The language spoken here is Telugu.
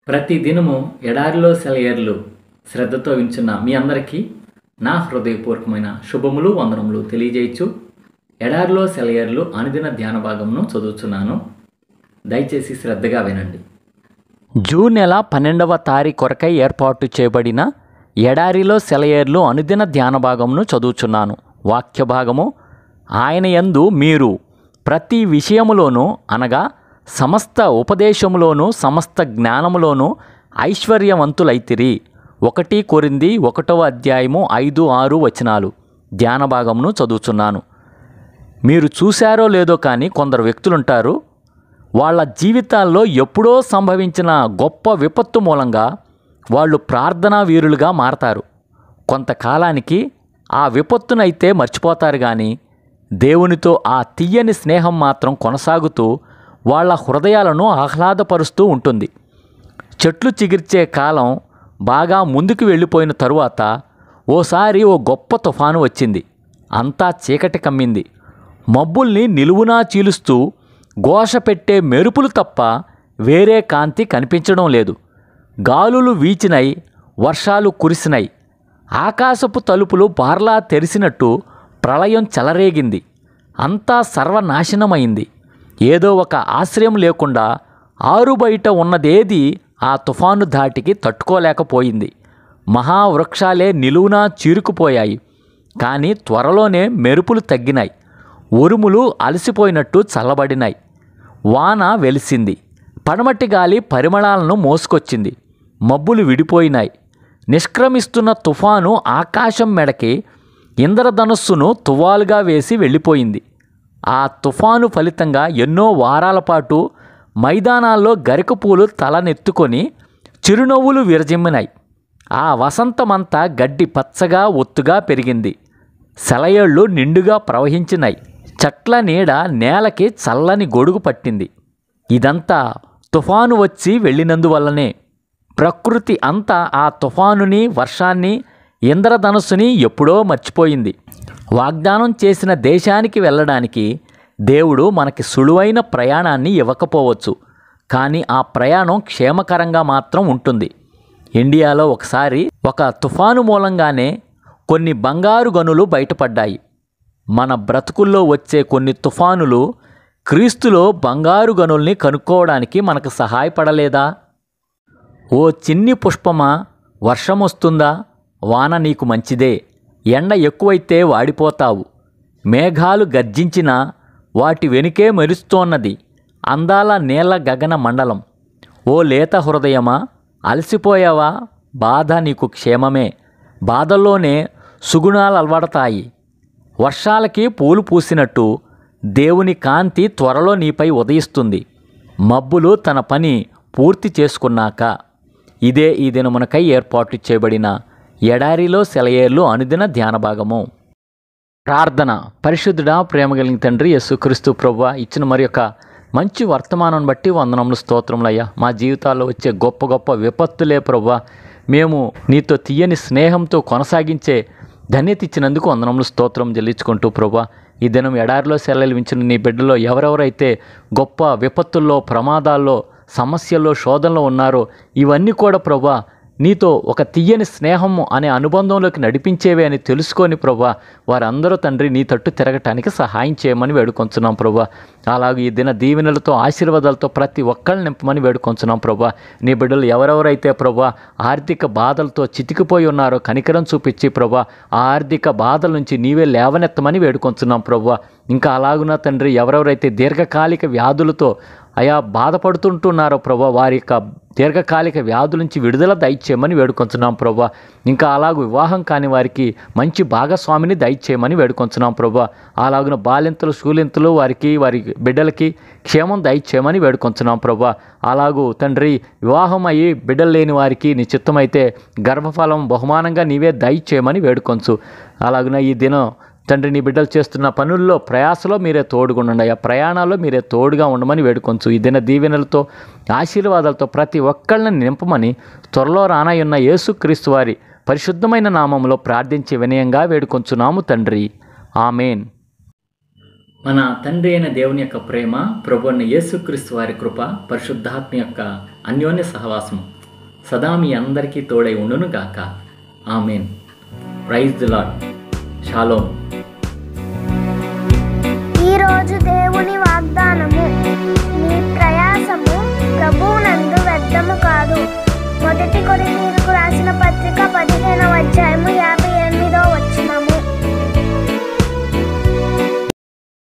ప్రతి దినము ఎడారిలో సెలయేర్లు శ్రద్ధతో వింటున్న మీ అందరికీ నా హృదయపూర్వకమైన శుభములు వందనములు తెలియజేయచ్చు. ఎడారిలో సెలయేర్లు అనుదిన ధ్యాన భాగంను చదువుతున్నాను. దయచేసి శ్రద్ధగా వినండి. జూన్ నెల 12వ తారీఖు కొరకై ఏర్పాటు చేయబడిన ఎడారిలో సెలయేర్లు అనుదిన ధ్యాన భాగంను చదువుచున్నాను. వాక్య భాగము: ఆయన యందు మీరు ప్రతి విషయములోనూ అనగా సమస్త ఉపదేశములోను సమస్త జ్ఞానములోను ఐశ్వర్యవంతులైతిరి. 1 కొరింథీ 1వ అధ్యాయము 5-6 వచనాలు ధ్యాన భాగమును చదువుచున్నాను. మీరు చూశారో లేదో కానీ కొందరు వ్యక్తులుంటారు, వాళ్ళ జీవితాల్లో ఎప్పుడో సంభవించిన గొప్ప విపత్తు మూలంగా వాళ్ళు ప్రార్థనా వీరులుగా మారతారు. కొంతకాలానికి ఆ విపత్తునైతే మర్చిపోతారు, కానీ దేవునితో ఆ తీయని స్నేహం మాత్రం కొనసాగుతూ వాళ్ళ హృదయాలను ఆహ్లాదపరుస్తూ ఉంటుంది. చెట్లు చిగిర్చే కాలం బాగా ముందుకు వెళ్ళిపోయిన తరువాత ఓసారి ఓ గొప్ప తుఫాను వచ్చింది. అంతా చీకటి కమ్మింది. మబ్బుల్ని నిలువునా చీలుస్తూ ఘోష పెట్టే మెరుపులు తప్ప వేరే కాంతి కనిపించడం లేదు. గాలులు వీచినై, వర్షాలు కురిసినై, ఆకాశపు తలుపులు బార్లా తెరిసినట్టు ప్రళయం చెలరేగింది. అంతా సర్వనాశనమైంది. ఏదో ఒక ఆశ్రయం లేకుండా ఆరుబయట ఉన్నదేది ఆ తుఫాను ధాటికి తట్టుకోలేకపోయింది. మహావృక్షాలే నిలువునా చీరుకుపోయాయి. కానీ త్వరలోనే మెరుపులు తగ్గినాయి. ఉరుములు అలసిపోయినట్టు చల్లబడినాయి. వాన వెలిసింది. పడమటి గాలి పరిమళాలను మోసుకొచ్చింది. మబ్బులు విడిపోయినాయి. నిష్క్రమిస్తున్న తుఫాను ఆకాశం మెడకి ఇంద్రధనుస్సును తువ్వాలుగా వేసి వెళ్ళిపోయింది. ఆ తుఫాను ఫలితంగా ఎన్నో వారాల పాటు మైదానాల్లో గరికపూలు తలనెత్తుకొని చిరునవ్వులు విరజిమ్మినాయి. ఆ వసంతమంతా గడ్డి పచ్చగా ఒత్తుగా పెరిగింది. సెలయేళ్ళు నిండుగా ప్రవహించినాయి. చెట్ల నీడ నేలకి చల్లని గొడుగు పట్టింది. ఇదంతా తుఫాను వచ్చి వెళ్ళినందువల్లనే. ప్రకృతి అంతా ఆ తుఫానుని, వర్షాన్ని, ఇంద్రధనుస్సుని ఎప్పుడో మర్చిపోయింది. వాగ్దానం చేసిన దేశానికి వెళ్ళడానికి దేవుడు మనకి సులువైన ప్రయాణాన్ని ఇవ్వకపోవచ్చు, కానీ ఆ ప్రయాణం క్షేమకరంగా మాత్రం ఉంటుంది. ఇండియాలో ఒకసారి ఒక తుఫాను మూలంగానే కొన్ని బంగారు గనులు బయటపడ్డాయి. మన బ్రతుకుల్లో వచ్చే కొన్ని తుఫానులు క్రీస్తులో బంగారు గనుల్ని కనుక్కోవడానికి మనకు సహాయపడలేదా? ఓ చిన్ని పుష్పమా, వర్షం వస్తుందా? వాన నీకు మంచిదే. ఎండ ఎక్కువైతే వాడిపోతావు. మేఘాలు గర్జించినా వాటి వెనుకే మెరుస్తోన్నది అందాల నీల గగన మండలం. ఓ లేత హృదయమా, అలసిపోయావా? బాధ నీకు క్షేమమే. బాధల్లోనే సుగుణాలు అలవడతాయి. వర్షాలకి పూలు పూసినట్టు దేవుని కాంతి త్వరలో నీపై ఉదయిస్తుంది, మబ్బులు తన పని పూర్తి చేసుకున్నాక. ఇదే ఈ దినమునకై ఏర్పాటు చేయబడిన ఎడారిలో సెలయేర్లు అనుదిన ధ్యాన భాగము. ప్రార్థన. పరిశుద్ధుడా, ప్రేమ కలిగిన తండ్రి యేసుక్రీస్తు ప్రభువా, ఇచ్చిన మరి యొక్క మంచి వర్తమానం బట్టి వందనములు, స్తోత్రములయ్యా. మా జీవితాల్లో వచ్చే గొప్ప గొప్ప విపత్తులే ప్రభువా మేము నీతో తీయని స్నేహంతో కొనసాగించే ధన్యత ఇచ్చినందుకు వందనములు, స్తోత్రం చెల్లించుకుంటూ ప్రభువా, ఈ దినం ఎడారిలో సెలవులు వించిన నీ బిడ్డలో ఎవరెవరైతే గొప్ప విపత్తుల్లో, ప్రమాదాల్లో, సమస్యల్లో, శోధనలో ఉన్నారో ఇవన్నీ కూడా ప్రభువా నీతో ఒక తీయని స్నేహము అనే అనుబంధంలోకి నడిపించేవే అని తెలుసుకొని ప్రభువా వారందరూ తండ్రి నీ తట్టు తిరగటానికి సహాయం చేయమని వేడుకొంచున్నాం ప్రభువా. అలాగే ఈ దిన దీవెనలతో, ఆశీర్వాదాలతో ప్రతి ఒక్కళ్ళని నింపమని వేడుకొంచున్నాం ప్రభువా. నీ బిడ్డలు ఎవరెవరైతే ప్రభువా ఆర్థిక బాధలతో చితికిపోయి ఉన్నారో కనికరం చూపించి ప్రభువా ఆ ఆర్థిక బాధల నుంచి నీవే లేవనెత్తమని వేడుకొంచున్నాం ప్రభువా. ఇంకా అలాగున తండ్రి ఎవరెవరైతే దీర్ఘకాలిక వ్యాధులతో అయా బాధపడుతుంటున్నారో ప్రభా వారి యొక్క దీర్ఘకాలిక వ్యాధుల నుంచి విడుదల దయచేయమని వేడుకొంచున్నాం ప్రభా. ఇంకా అలాగూ వివాహం కాని వారికి మంచి భాగస్వామిని దయచేయమని వేడుకొంచున్నాం ప్రభా. అలాగున బాలింతలు, శూలింతలు వారికి, వారి బిడ్డలకి క్షేమం దయచేయమని వేడుకొంచున్నాం ప్రభా. అలాగూ తండ్రి వివాహం అయ్యి బిడ్డలు లేని వారికి నీ చిత్తమైతే గర్భఫలం బహుమానంగా నీవే దయచేయమని వేడుకొంచు. అలాగున ఈ దినం తండ్రి నీ బిడ్డలు చేస్తున్న పనుల్లో, ప్రయాసలో మీరే తోడుగుండండి అయ్యా. ప్రయాణాల్లో మీరే తోడుగా ఉండమని వేడుకొంచు. ఈ దిన దీవెనలతో, ఆశీర్వాదాలతో ప్రతి ఒక్కళ్ళని నింపమని త్వరలో రానయ్యున్న యేసుక్రీస్తు వారి పరిశుద్ధమైన నామంలో ప్రార్థించి వినయంగా వేడుకొంచున్నాము తండ్రి. ఆమెన్. మన తండ్రి అయిన దేవుని యొక్క ప్రేమ, ప్రభువైన యేసుక్రీస్తు వారి కృప, పరిశుద్ధాత్మ యొక్క అన్యోన్య సహవాసము సదా మీ అందరికీ తోడై ఉండును గాక. Amen. Praise the Lord. Shalom. ఈరోజు దేవుని వాగ్దానము. మీ ప్రయాసము ప్రభువునందు వ్యర్థము కాదు. 1 కొరింథీయులకు రాసిన పత్రిక 15వ